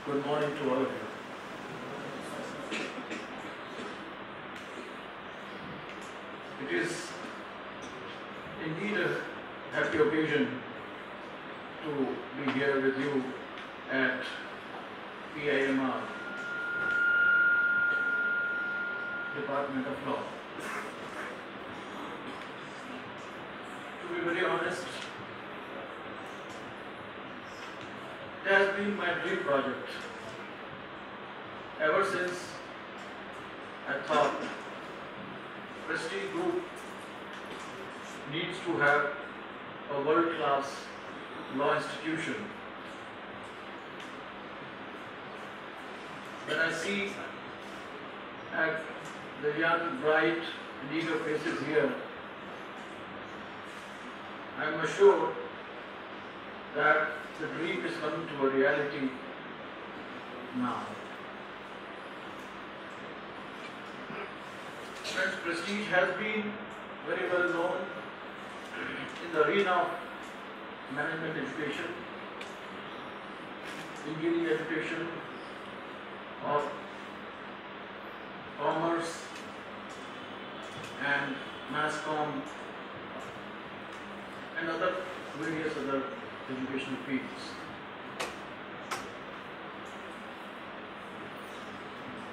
Good morning to all of you. It is indeed a happy occasion to be here with you at PIMR, Department of Law. To be very honest, it has been my dream project ever since I thought Prestige Group needs to have a world-class law institution. When I see at the young, bright and eager faces here, I am assured that the dream is coming to a reality now. Friends, Prestige has been very well known in the arena of management education, engineering education, or commerce and mass comm and various other educational fields.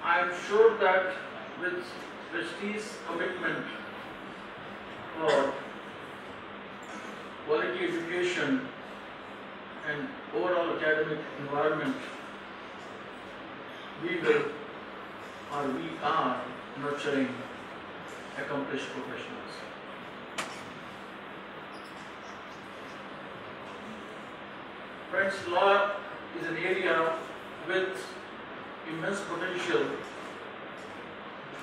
I am sure that with Prestige's commitment for quality education and overall academic environment, we are nurturing accomplished professionals. Friends, law is an area with immense potential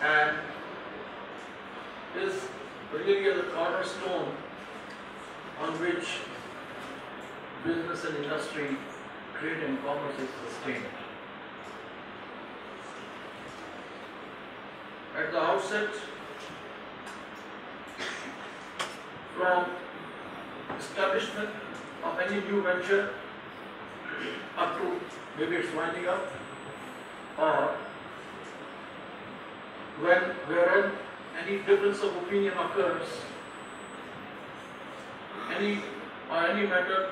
and is really the cornerstone on which business and industry, trade and commerce is sustained. At the outset, from establishment of any new venture up to maybe it's winding up, or wherein any difference of opinion occurs, any matter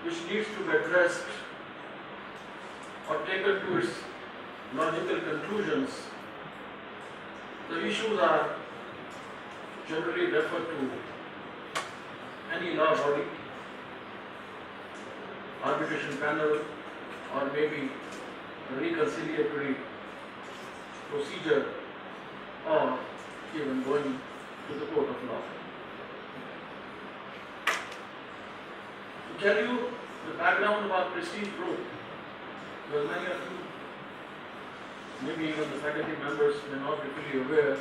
which needs to be addressed or taken to its logical conclusions, the issues are generally referred to any law body, arbitration panel, or maybe a reconciliatory procedure, or even going to the court of law. To tell you the background about Prestige Group, well, many of you, maybe even the faculty members, may not be fully aware,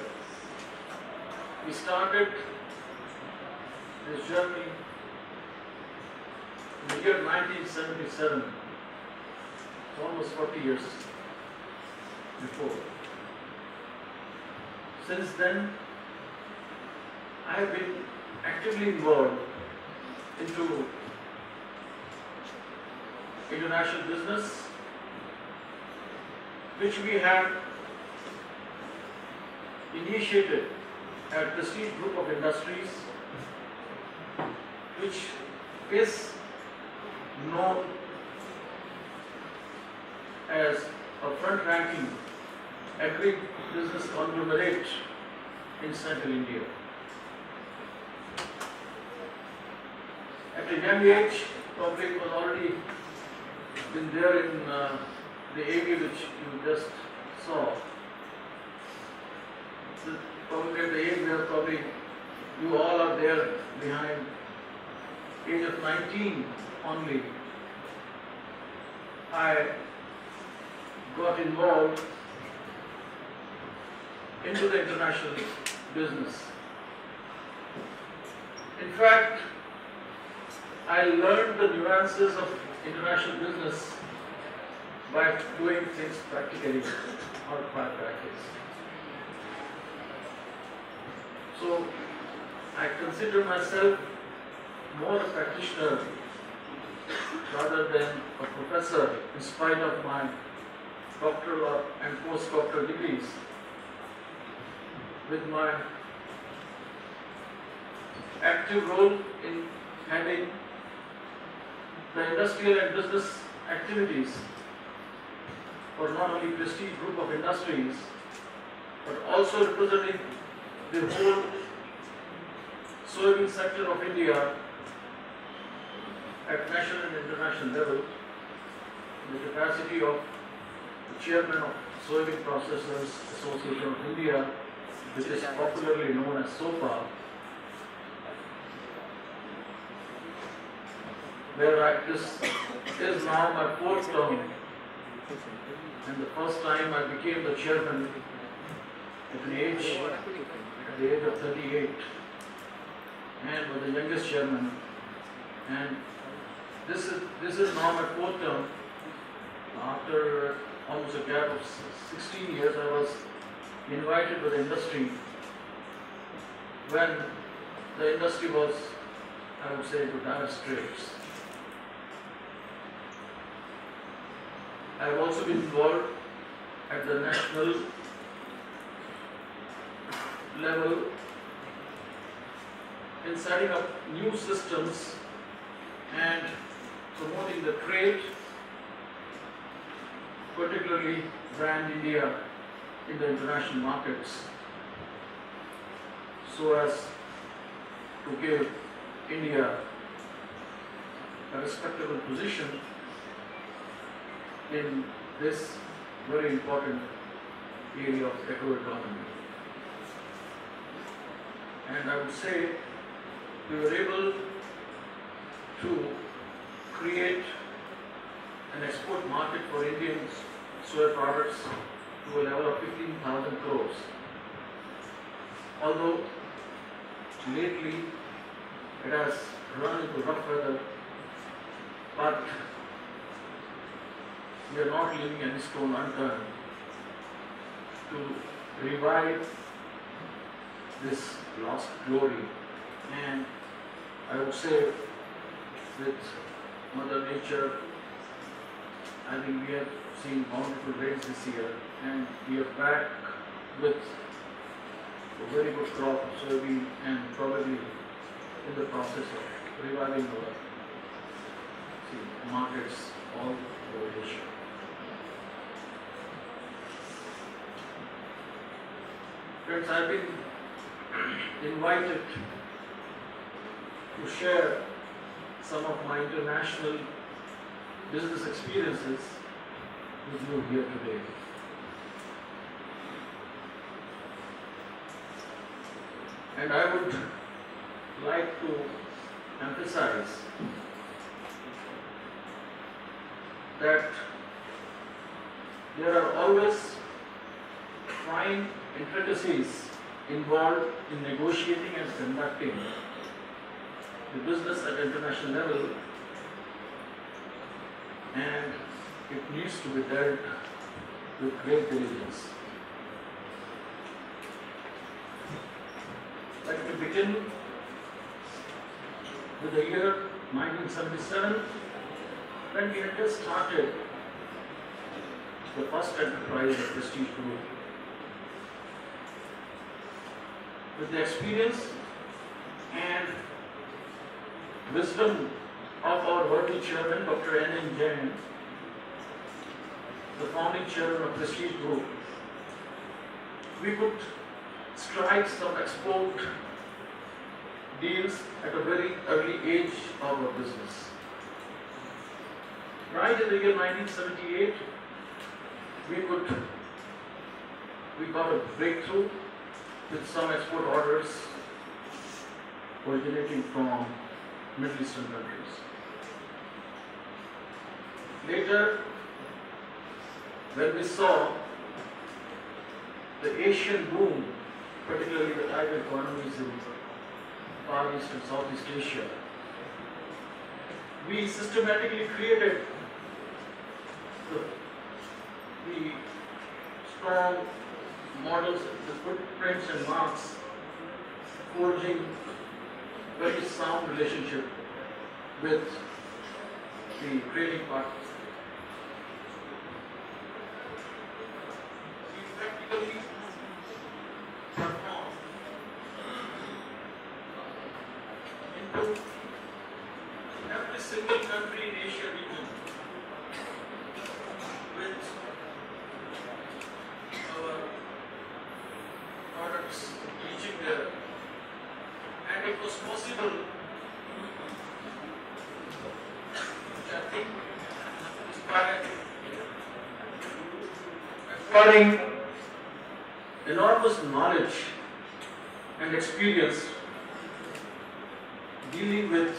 we started this journey in the year 1977, it's almost 40 years before. Since then, I have been actively involved into international business, which we have initiated at Prestige Group of Industries, which is known as a front-ranking agri-business conglomerate in central India. At a young age, probably it was already been there in the area which you just saw. Probably at the age where probably you all are there behind, age of 19 only, I got involved into the international business. In fact, I learned the nuances of international business by doing things practically or by practice. So I consider myself more a practitioner rather than a professor in spite of my doctoral and postdoctoral degrees. With my active role in heading the industrial and business activities for not only Prestige Group of Industries, but also representing the whole soybean sector of India at national and international level, in the capacity of the chairman of Soybean Processors Association of India, which is popularly known as SOPA, where this is now my fourth term, and the first time I became the chairman at the age of 38, and was the youngest chairman. And this is now my fourth term. After almost a gap of 16 years, I was invited by the industry when the industry was, I would say, to dire straits. I have also been involved at the national level in setting up new systems and promoting the trade, particularly brand India in the international markets, so as to give India a respectable position in this very important area of economy. And I would say we were able to create an export market for Indian soy products to a level of 15,000 crores. Although lately it has run into rough weather, but we are not leaving any stone unturned to revive this lost glory. And I would say with Mother Nature, I think we have seen bountiful rains this year, and we are back with a very good crop of soybean and probably in the process of reviving our markets all over Asia. Friends, I have been invited to share some of my international business experiences with you here today. And I would like to emphasize that there are always fine intricacies involved in negotiating and conducting the business at international level, and it needs to be dealt with great diligence. I'd like to begin with the year 1977, when we had just started the first enterprise of Prestige Group. With the experience and wisdom of our worthy chairman, Dr. N. Jain, the founding chairman of Prestige Group, we could strike some export deals at a very early age of our business. Right in the year 1978, we got a breakthrough with some export orders originating from Middle Eastern countries. Later, when we saw the Asian boom, particularly the tiger economies in Far East and Southeast Asia, we systematically created the strong models, the footprints and marks, forging very sound relationship with the trading partners. We practically transform into every single country in Asia region with our products reaching there, and it was possible, which I think is by acquiring enormous knowledge and experience dealing with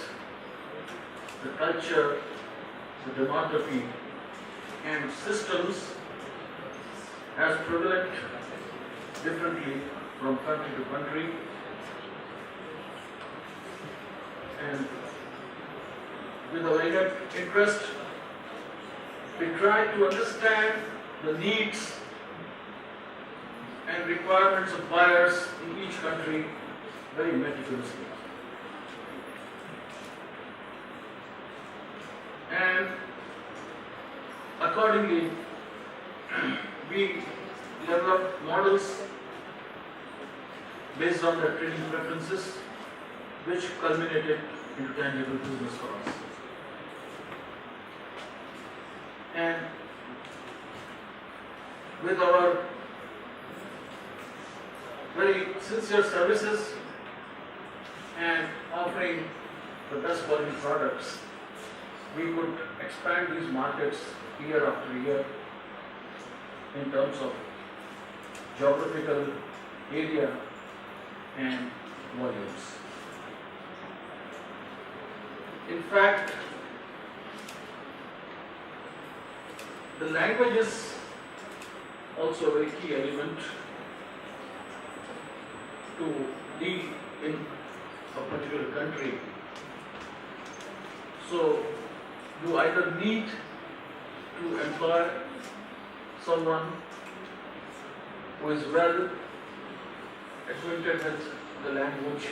the culture, the demography, and systems as prevalent differently from country to country, and with our innate interest, we try to understand the needs and requirements of buyers in each country very meticulously. And accordingly, we develop models based on their trading preferences, which culminated into tangible business for us. And with our very sincere services and offering the best quality products, we could expand these markets year after year in terms of geographical area and volumes. In fact, the language is also a very key element to deal in a particular country. So you either need to employ someone who is well acquainted with the language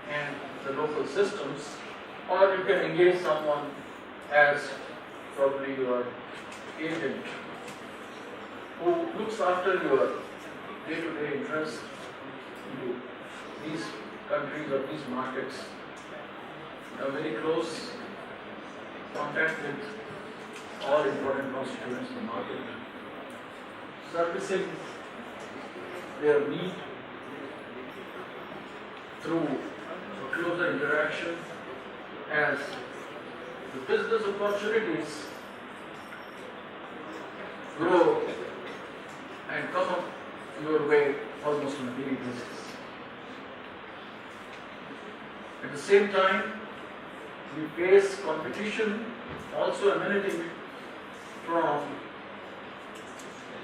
and the local systems, or you can engage someone as probably your agent who looks after your day-to-day interest into these countries or these markets, a very close contact with all important constituents in the market, servicing their need through a closer interaction as the business opportunities grow and come up your way almost on a daily basis. At the same time, we face competition also emanating from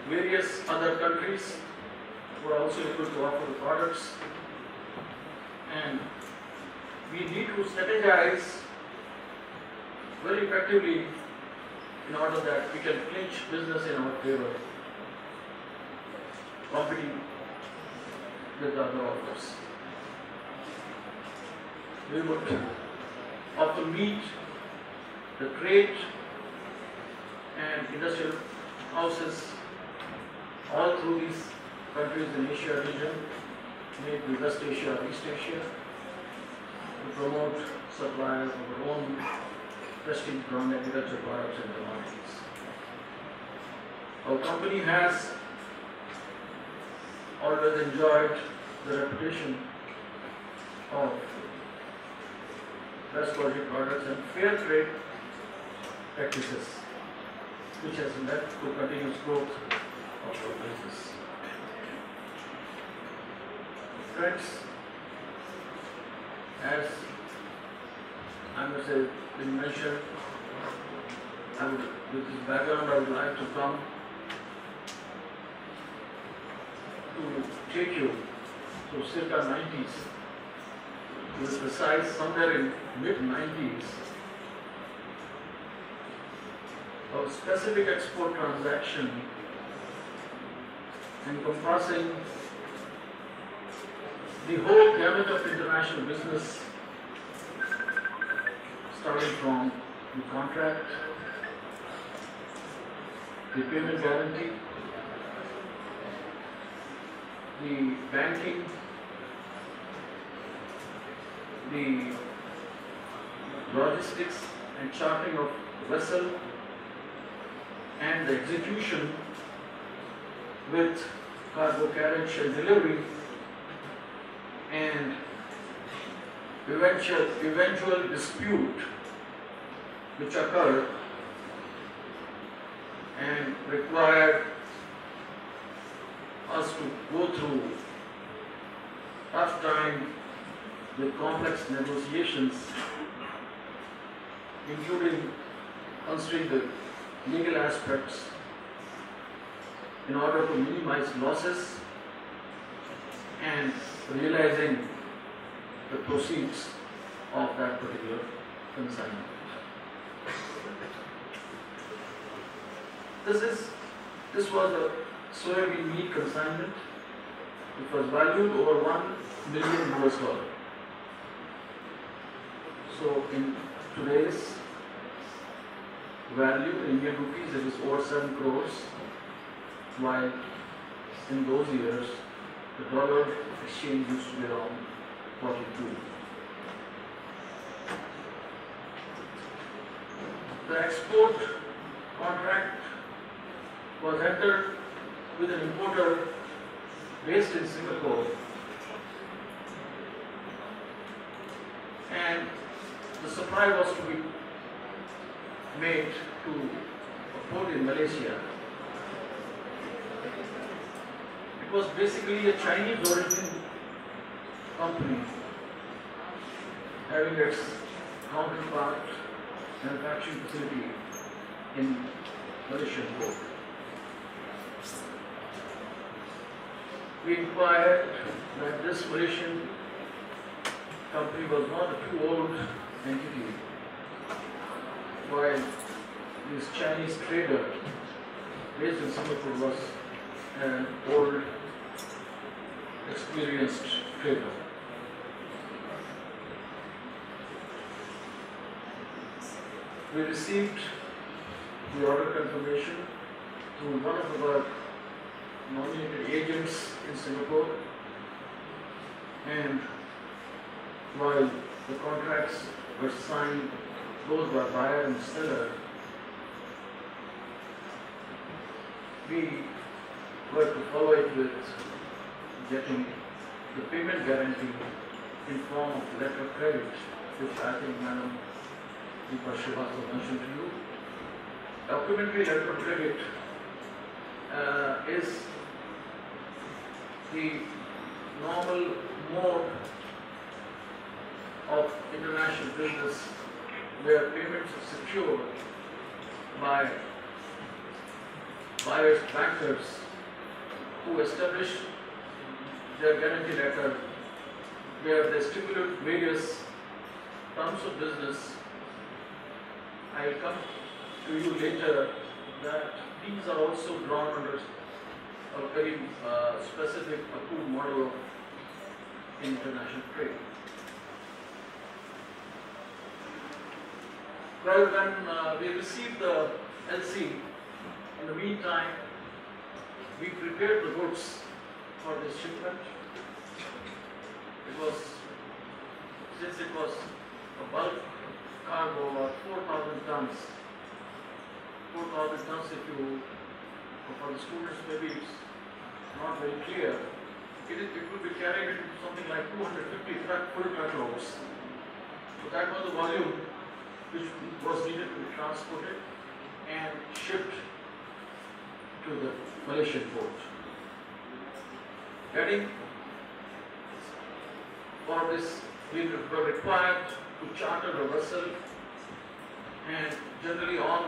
various other countries who are also able to offer the products, and we need to strategize very effectively in order that we can clinch business in our favor, competing with other offers. We would often meet the trade and industrial houses all through these countries in Asia region, maybe West Asia or East Asia, to promote suppliers of our own prestige non-agricultural products and commodities. Our company has always enjoyed the reputation of best quality products and fair trade practices, which has led to continuous growth of our business. Friends, as I must have been mentioned, with this background, I would like to come to take you to circa 90s, to be precise, somewhere in mid-90s, a specific export transaction encompassing the whole gamut of international business, starting from the contract, the payment guarantee, the banking, the logistics and chartering of vessel, and the execution with cargo carriage and delivery, and eventual dispute which occurred and required us to go through tough time with complex negotiations, including considering the legal aspects in order to minimize losses and realizing the proceeds of that particular consignment. This was a soybean meat consignment. It was valued over $1 million. So in today's value in Indian rupees, it is over 7 crores, while in those years the dollar exchange used to be around 42. The export contract was entered with an importer based in Singapore, and the supply was to be made to a port in Malaysia. It was basically a Chinese origin company having its counterpart manufacturing facility in Malaysian port. We inquired that this Malaysian company was not a too old entity, while this Chinese trader based in Singapore was an old, experienced trader. We received the order confirmation through one of our nominated agents in Singapore, and while the contracts were signed both by buyer and seller, we were to follow it with getting the payment guarantee in form of letter of credit, which I think Madam Deepa Srivastava mentioned to you. Documentary letter of credit is the normal mode of international business where payments are secured by buyers, bankers who establish their guarantee letter, where they stipulate various terms of business. I will come to you later that these are also drawn under a very specific approved model of international trade. Well, when we received the LC, in the meantime, we prepared the goods for this shipment. Since it was a bulk cargo of 4,000 tons. 4,000 tons, for the students, maybe it's not very clear. It would be carried into something like 250 full truckloads. So that was the volume which was needed to be transported and shipped to the Malaysian port. Heading for this, we were required to charter a vessel, and generally all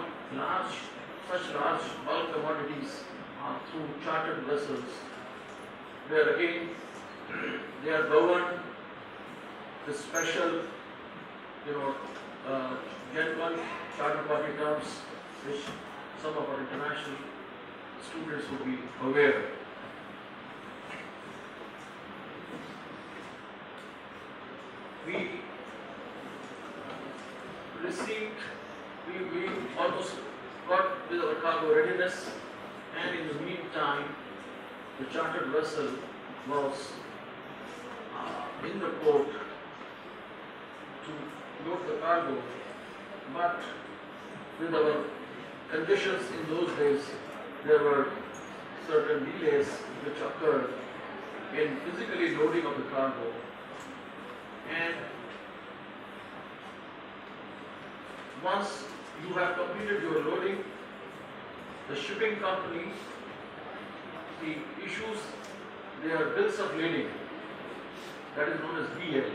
such large bulk commodities are through chartered vessels, where again they are governed with special, Gen 1 charter party terms, which some of our international students would be aware. We received we almost got with our cargo readiness, and in the meantime, the chartered vessel was in the port to load the cargo, but with our conditions in those days, there were certain delays which occurred in physically loading of the cargo, and once you have completed your loading, the shipping company issues their bills of lading, that is known as BL.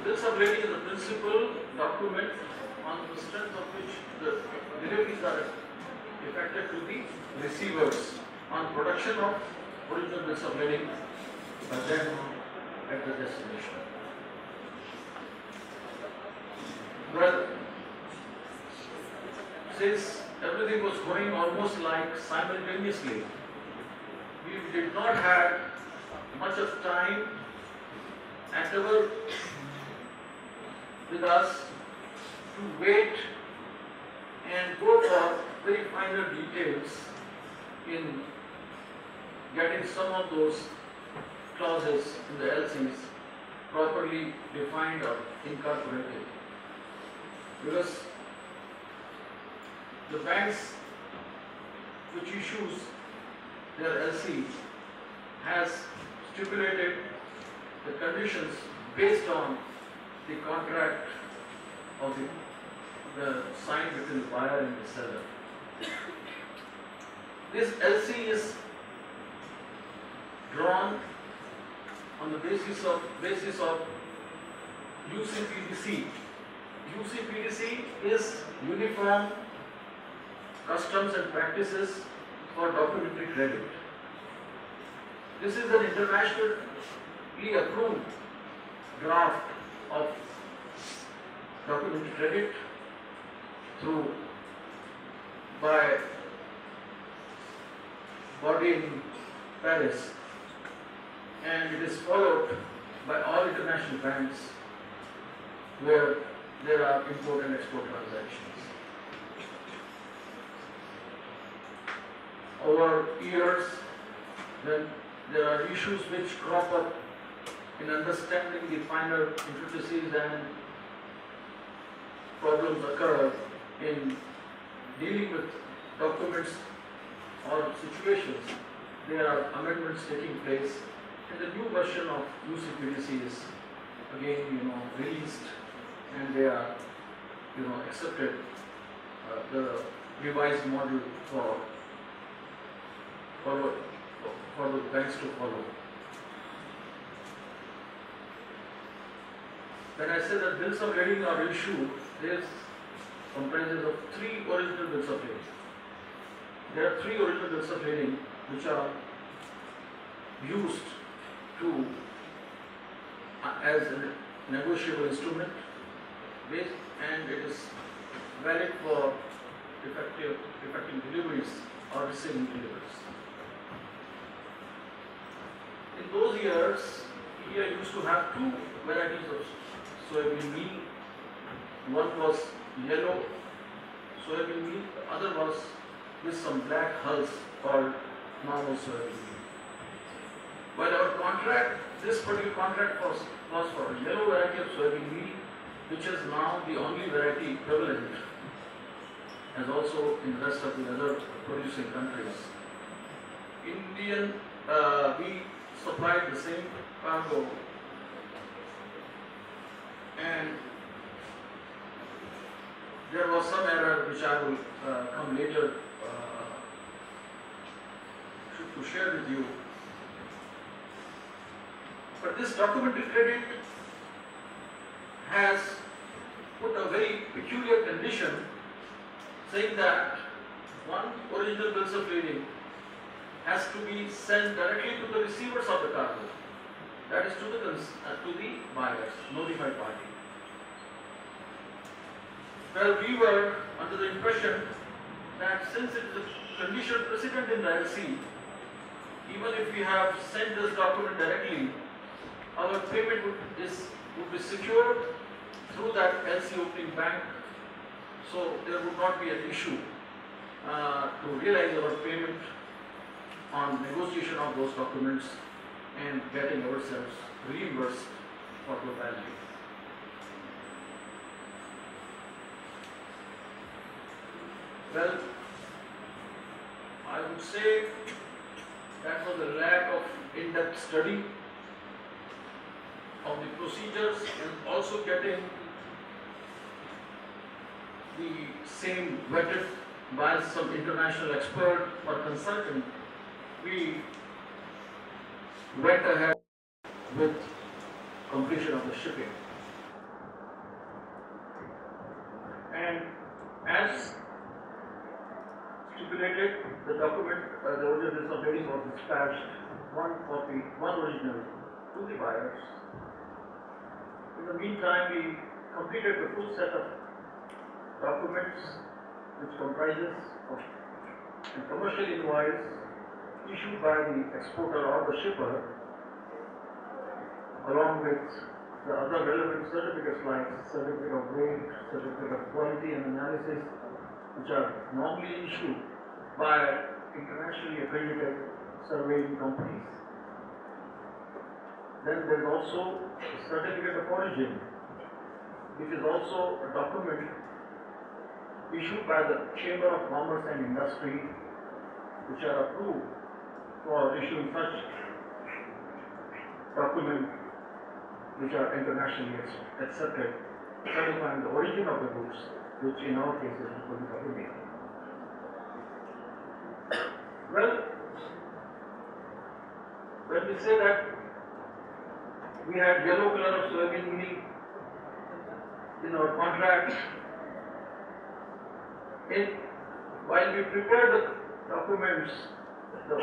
Bills of lading is a principal document on the strength of which the deliveries are effected to the receivers on production of original bills of lading, but then at the destination. Well, since everything was going almost like simultaneously, we did not have much of time and ever with us to wait and go for very finer details in getting some of those clauses in the LCs properly defined or incorporated. Because the banks which issues their LC has stipulated the conditions based on the contract of the signed between the buyer and the seller. This LC is drawn on the basis of UCPDC. UCPDC is Uniform Customs and Practices for Documentary Credit. This is an internationally approved draft of documentary credit by body in Paris, and it is followed by all international banks where there are import and export transactions. Over years, when there are issues which crop up in understanding the finer intricacies and problems occur in dealing with documents or situations, there are amendments taking place, and the new version of UCPDC is again, released, and they are, accepted the revised model for the banks to follow. When I say that bills of lading are issued, there comprises of 3 original bills of lading. There are 3 original bills of lading which are used to as a negotiable instrument, and it is valid for effecting deliveries or receiving deliveries. In those years, India used to have 2 varieties of soybean meal. One was yellow soybean meal, the other was with some black hulls called normal soybean meal. While our contract, this particular contract was for a yellow variety of soybean meal, which is now the only variety prevalent, as also in the rest of the other producing countries. We supplied the same cargo, and there was some error which I will come later to share with you. But this documentary credit has put a very peculiar condition, saying that one original bills of lading has to be sent directly to the receivers of the cargo, that is to the buyers, notified party. Well, we were under the impression that since it is a condition precedent in the LC, even if we have sent this document directly, our payment would be secured through that LC opening bank So there would not be an issue to realize our payment on negotiation of those documents and getting ourselves reimbursed for totality. Well, I would say that was a lack of in-depth study of the procedures and also getting the same vetted by some international expert or consultant. We went ahead with completion of the shipping. And as stipulated, the document, the original submitting was dispatched, one copy, one original to the buyers. In the meantime, we completed the full set of documents which comprises of a commercial invoice issued by the exporter or the shipper, along with the other relevant certificates like certificate of weight, certificate of quality and analysis, which are normally issued by internationally accredited surveying companies. Then there is also a certificate of origin, which is also a document issued by the Chamber of Commerce and Industry, which are approved for issuing such documents which are internationally accepted, certifying the origin of the goods, which in our case is Republic of India. Well, when we say that we had yellow color of soybean meal in our contract, while we prepared the documents, the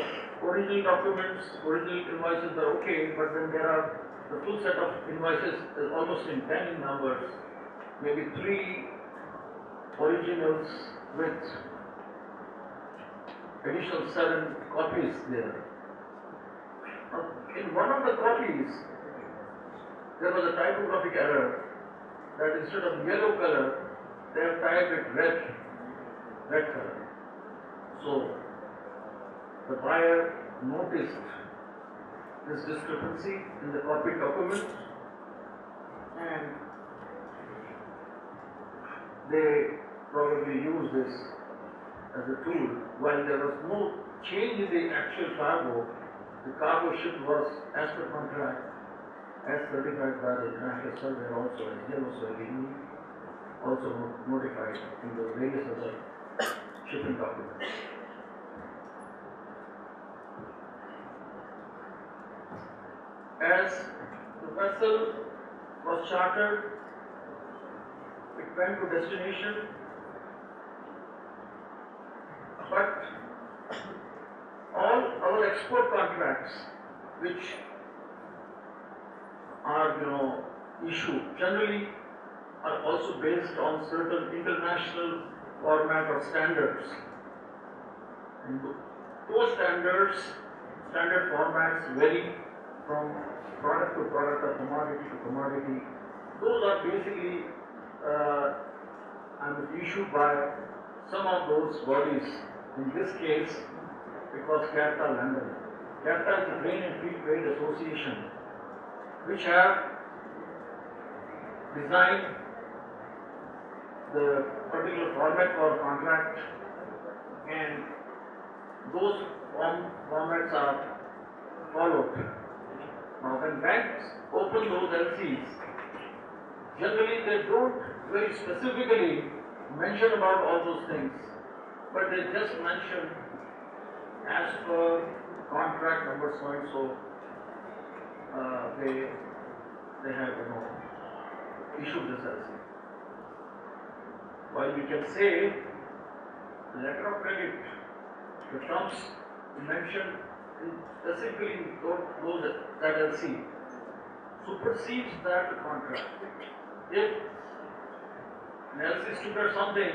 original documents, original invoices are okay, but then there are the full set of invoices is almost in 10 in numbers, maybe 3 originals with additional 7 copies there. In one of the copies, there was a typographic error that instead of yellow color, they have typed it red color. So the buyer noticed this discrepancy in the copied document and they probably used this as a tool. While there was no change in the actual cargo, the cargo shipped was as per contract, as certified by the international surveyor also as yellow soybean, also notified in the various other shipping documents. As the vessel was chartered, it went to destination, but all our export contracts, which are issued, generally are also based on certain international format or standards. And those standard formats vary from product to product or commodity to commodity. Those are basically issued by some of those bodies. In this case, it was CAFTA London. CAFTA is the Grain and Free Trade Association, which have designed the particular format for contract, and those formats are followed. Now, when banks open those LCs, generally they don't very specifically mention about all those things, but they just mention as per contract number so and so, they have issued this LC. While we can say the letter of credit, the terms mentioned specifically those that LC supersedes that contract. If an LC stipulates something,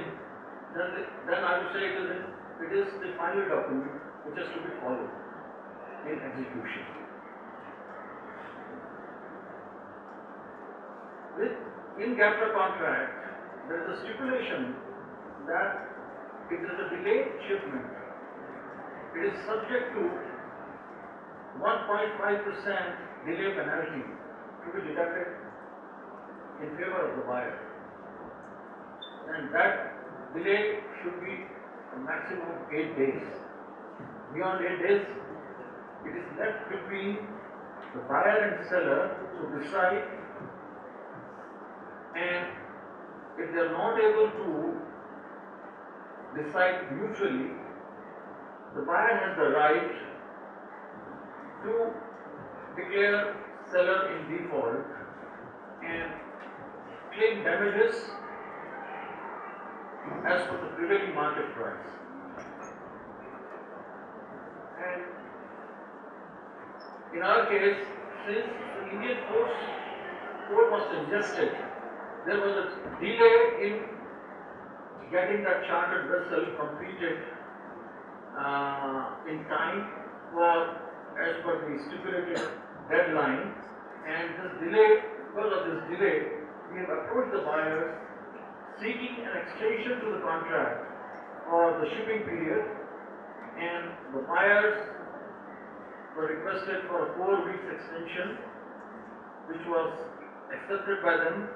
then I would say it is the final document which has to be followed in execution. In CAFTA contract, there is a stipulation that if there is a delayed shipment, it is subject to 1.5% delay penalty to be deducted in favor of the buyer. And that delay should be a maximum of 8 days. Beyond 8 days, it is left between the buyer and seller to decide, and if they are not able to decide mutually, the buyer has the right to declare seller in default and claim damages as per the prevailing market price. And in our case, since the Indian court was suggested, there was a delay in getting that chartered vessel completed in time for as per the stipulated deadline, and because of this delay, we have approached the buyers seeking an extension to the contract for the shipping period, and the buyers were requested for a 4 weeks extension, which was accepted by them.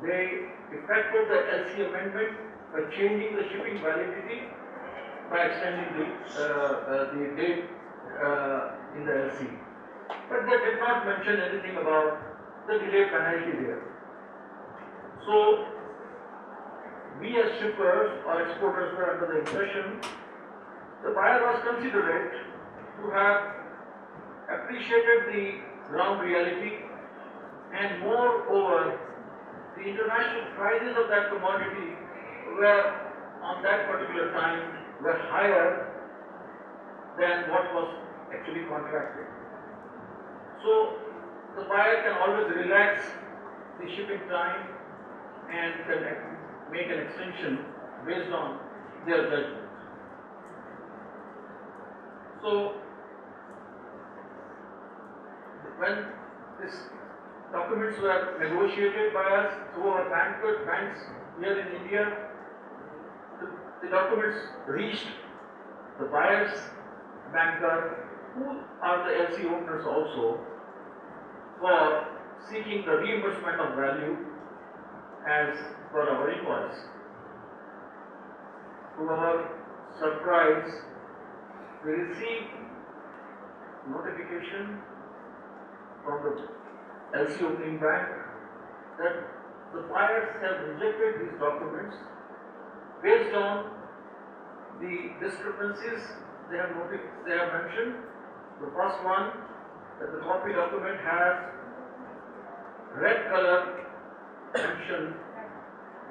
They effected the LC amendment by changing the shipping validity by extending the date in the LC. But they did not mention anything about the delay penalty there. So, we as shippers or exporters were under the impression the buyer was considerate to have appreciated the ground reality, and moreover, the international prices of that commodity were on that particular time were higher than what was actually contracted. So the buyer can always relax the shipping time and can make an extension based on their judgment. So when these documents were negotiated by us through our banks here in India, the documents reached the buyer's banker, who are the LC owners also, for seeking the reimbursement of value as per our invoice. To our surprise, we received notification from the LC opening bank that the buyers have rejected these documents based on the discrepancies they have mentioned. The first one, that the copy document has red color mentioned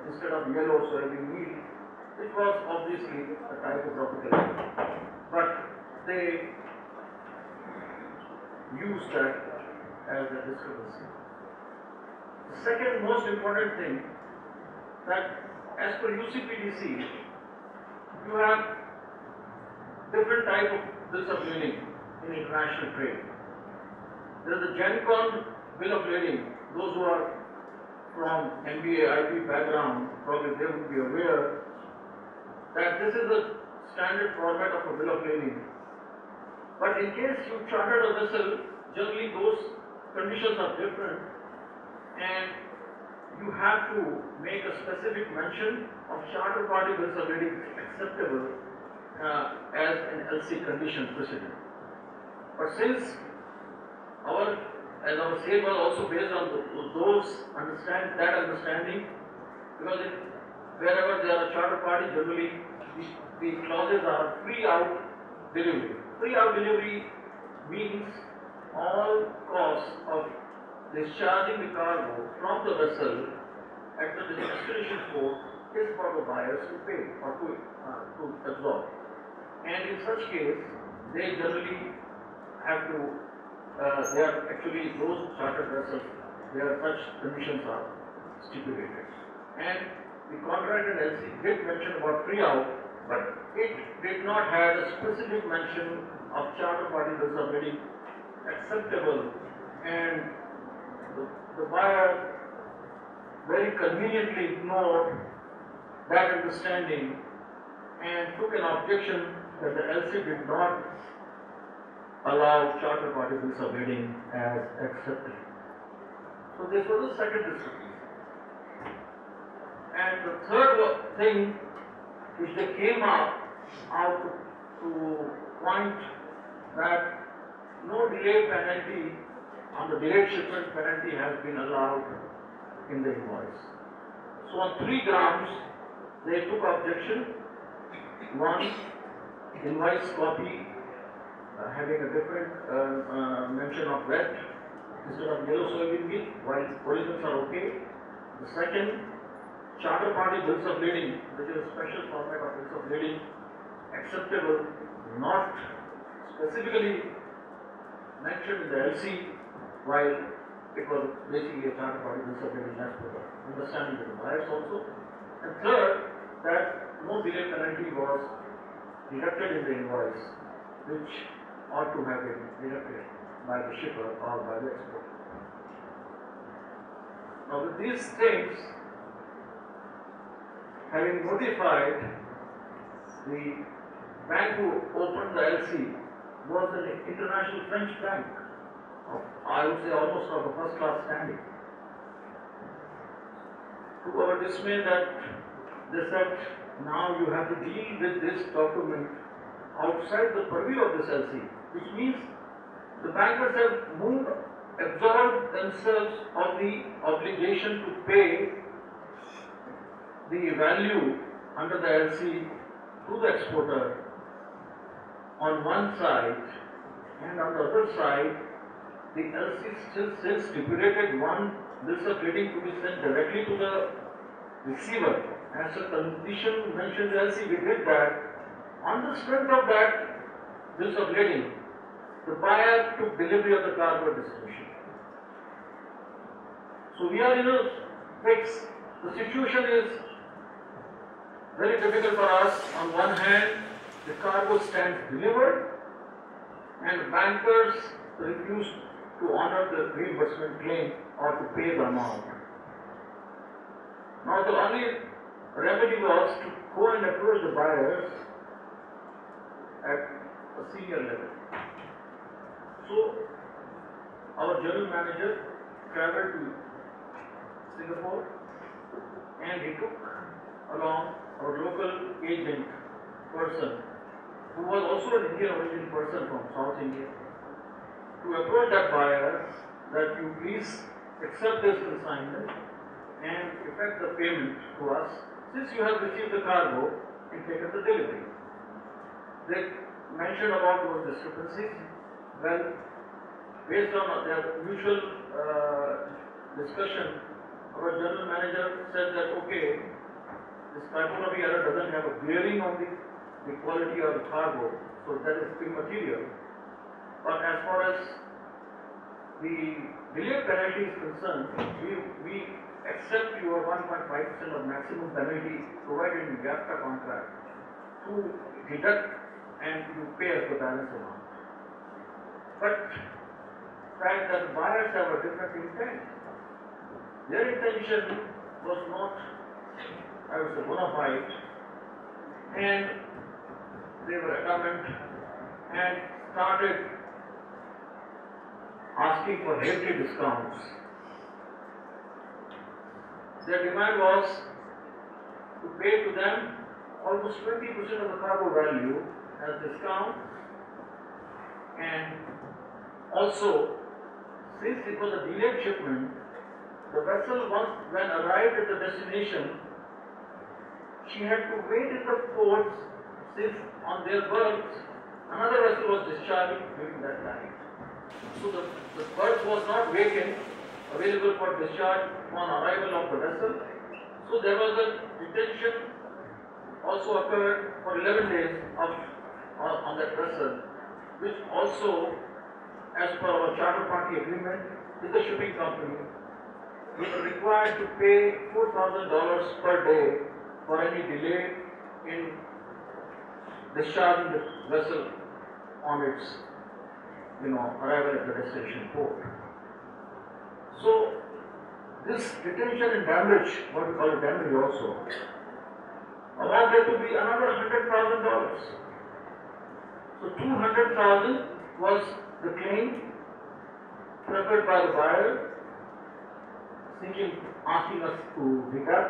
instead of yellow soybean meal, which was obviously a typographical, but they used that as a discrepancy. The second most important thing, that as per UCPDC, you have different type of bills of lading in international trade. There is a GenCon bill of lading. Those who are from MBA, IB background, probably they would be aware that this is a standard format of a bill of lading. But in case you chartered a vessel, generally those conditions are different, and you have to make a specific mention of charter party bills of lading acceptable as an LC condition precedent. But since our sale was also based on that understanding, because wherever there are charter party, generally the clauses are free out delivery. Free out delivery means all costs of discharging the cargo from the vessel at the destination port is for the buyers to pay or to absorb. And in such case, they generally have to, they are actually those chartered vessels, where such conditions are stipulated. And the contract in LC did mention about free out, but it did not have a specific mention of charter party bills of lading acceptable, and the buyer very conveniently ignored that understanding and took an objection that the LC did not allow charter party bills of lading as accepted. So this was the second discrepancy. And the third thing which they came out to point that no delay penalty on the delayed shipment penalty has been allowed in the invoice. So on 3 grounds they took objection. One, invoice copy having a different mention of red instead of yellow soybean meal, while originals are okay. The second, charter party bills of lading, which is a special format of bills of lading, acceptable, not specifically mentioned in the LC, while it was basically a charter party bills of lading as per the understanding of the buyers also. And third, that no delay penalty was deducted in the invoice, which ought to have been deducted by the shipper or by the exporter. Now with these things, having notified, the bank who opened the LC was an international French bank of, I would say, almost of a first class standing. To our dismay, that they said, now you have to deal with this document outside the purview of this LC, which means the bankers have absolved themselves of the obligation to pay the value under the LC to the exporter on one side, and on the other side, the LC still stipulated one bills of lading to be sent directly to the receiver. As a condition mentioned in the LC, we did that. On the strength of that bills of lading, the buyer took delivery of the cargo at destination. So we are in a fix. The situation is very difficult for us. On one hand, the cargo stands delivered and bankers refuse to honor the reimbursement claim or to pay the amount. Now the only remedy was to go and approach the buyers at a senior level. So our general manager traveled to Singapore and he took along our local agent person who was also an Indian origin person from South India to approach that buyer that you please accept this consignment and effect the payment to us since you have received the cargo and taken the delivery. They mentioned about those discrepancies. Well, based on their mutual discussion, our general manager said that okay, this typography error doesn't have a bearing on the quality of the cargo, so that is immaterial. But as far as the delay penalty is concerned, we accept your 1.5% of maximum penalty provided in the GAFTA contract to deduct and you pay us the balance amount. But the fact that the buyers have a different intent. Their intention was not, I would say, bona fide, and they were adamant and started asking for hefty discounts. Their demand was to pay to them almost 20% of the cargo value as discount, and also, since it was a delayed shipment, the vessel when arrived at the destination, she had to wait in the ports since on their berths another vessel was discharging during that time. So the berth was not vacant, available for discharge on arrival of the vessel. So there was a detention also occurred for 11 days on that vessel, which also, as per our charter party agreement with the shipping company, we were required to pay $4,000 per day for any delay in discharging the vessel on its arrival at the destination port. So this detention and damage, what we call damage also, amounted to be another $100,000. So 200,000 was the claim preferred by the buyer, asking us to dig up,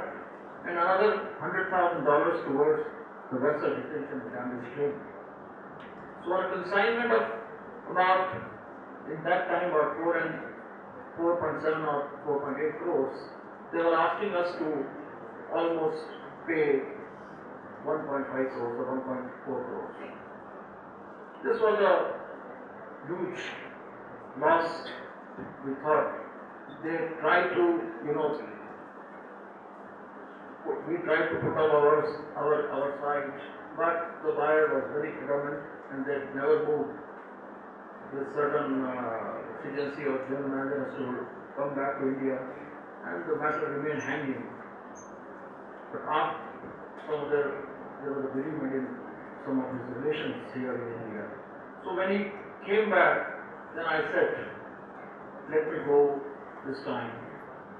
and another $100,000 towards the vessel detention and damage claim. So on a consignment of about, in that time, about 4.7 or 4.8 crores, they were asking us to almost pay 1.5 crores or 1.4 crores. This was a huge loss. We thought they tried to, we tried to put our side, but the buyer was very adamant and they never moved. With certain exigency of general manager has to come back to India, and the matter remained hanging. But after there was a bereavement in some of his relations here in India. So when he came back, then I said, let me go this time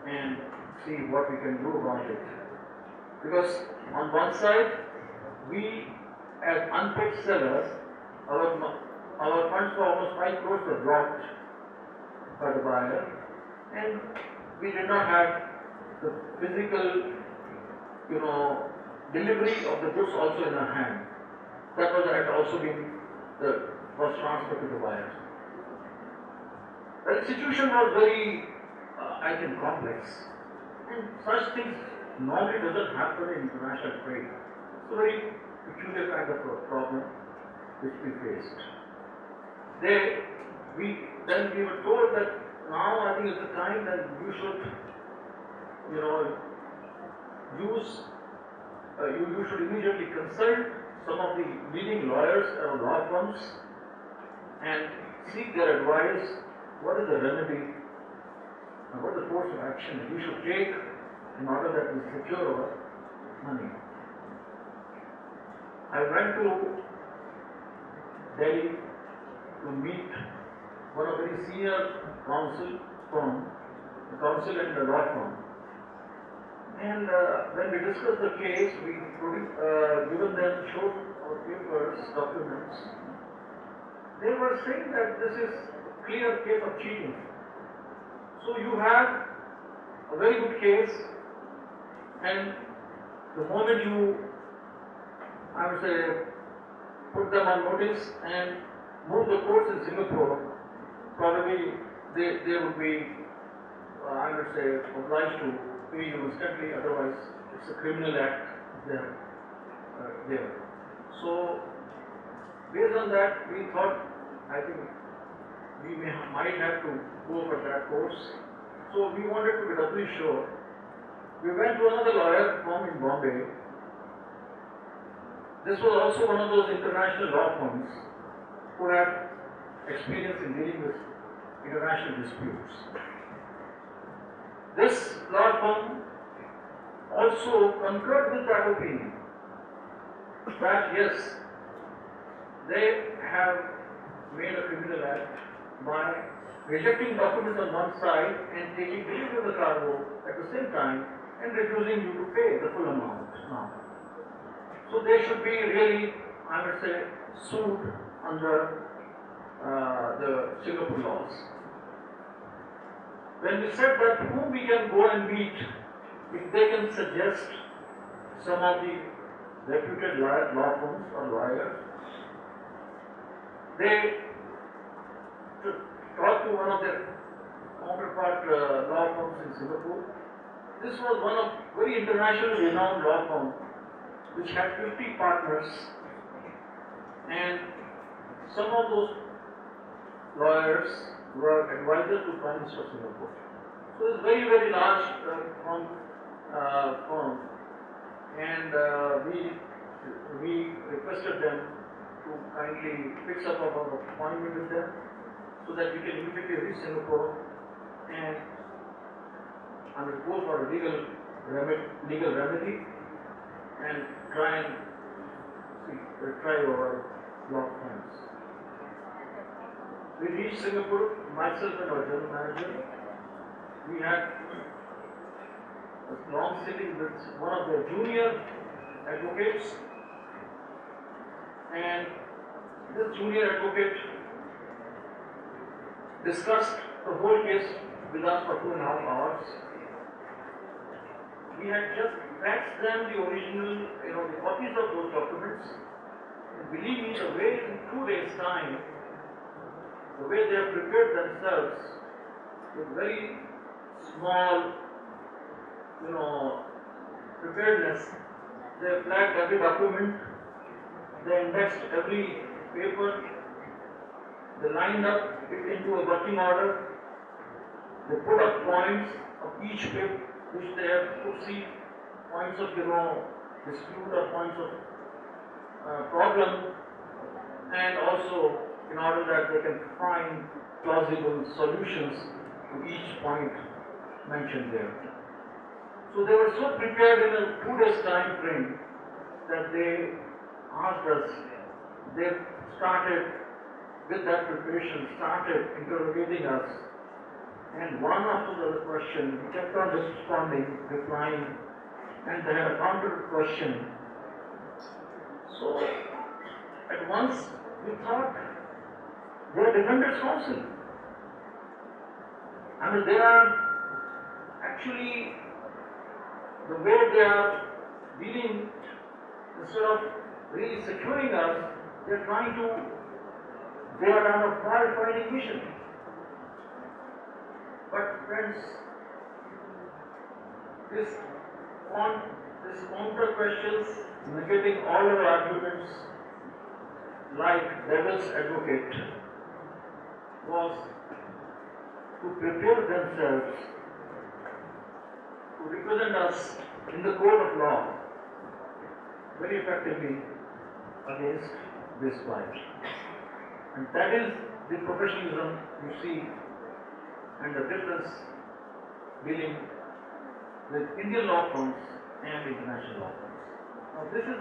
and see what we can do about it. Because on one side, we as unpaid sellers, our funds for almost 5 crores were blocked by the buyer, and we did not have the physical, delivery of the goods also in our hand. That had also been was transferred to the buyer. The situation was very, complex, and such things normally doesn't happen in international trade. It's a very peculiar kind of a problem which we faced. Then we were told that now I think it's the time that you should, you should immediately consult some of the leading lawyers or law firms and seek their advice. What is the remedy and what is the course of action that we should take in order that we secure our money? I went to Delhi to meet one of the very senior counsel and the law firm. And when we discussed the case, we showed our papers, documents. They were saying that this is a clear case of cheating. So you have a very good case, and the moment you, put them on notice and move the courts in Singapore, probably they would be, obliged to pay you instantly, otherwise it's a criminal act there. So, based on that, we thought, I think we might have to go for that course. So we wanted to be doubly sure. We went to another lawyer firm in Bombay. This was also one of those international law firms who had experience in dealing with international disputes. This law firm also concurred with that opinion that yes, they have made a criminal act by rejecting documents on one side and taking delivery of the cargo at the same time and refusing you to pay the full amount now. So they should be really, sued under the Singapore laws. When we said that whom we can go and meet, if they can suggest some of the reputed law firms or lawyers, they talked to one of their counterpart law firms in Singapore. This was one of very internationally renowned law firm which had 50 partners, and some of those lawyers were advisors to Prime Minister of Singapore. So it's a very, very large firm, and we requested them to kindly fix up our appointment with them so that we can immediately reach Singapore and go for a legal remedy and try our law firms. We reached Singapore, myself and our general manager. We had a long sitting with one of the junior advocates, and this junior advocate discussed the whole case with us for 2.5 hours. We had just faxed them the original, the copies of those documents. And believe me, the way in 2 days' time, the way they have prepared themselves with very small, preparedness, they flagged every document, they indexed every paper, they lined up it into a working order, they put up points of each paper which they have to see, points of dispute or points of problem, and also in order that they can find plausible solutions to each point mentioned there. So they were so prepared in a 2 days time frame that they asked us, they started with that preparation, started interrogating us, and one after the other question, we kept on responding, replying, and they had a counter question. So at once we thought they are defenders' counsel. I mean, they are actually, the way they are dealing, instead of really securing us, they are on a firefighting mission. But friends, this counter questions, negating all our arguments, like devil's advocate, was to prepare themselves to represent us in the court of law very effectively against this fight. And that is the professionalism you see and the difference dealing with Indian law firms and international law firms. Now this is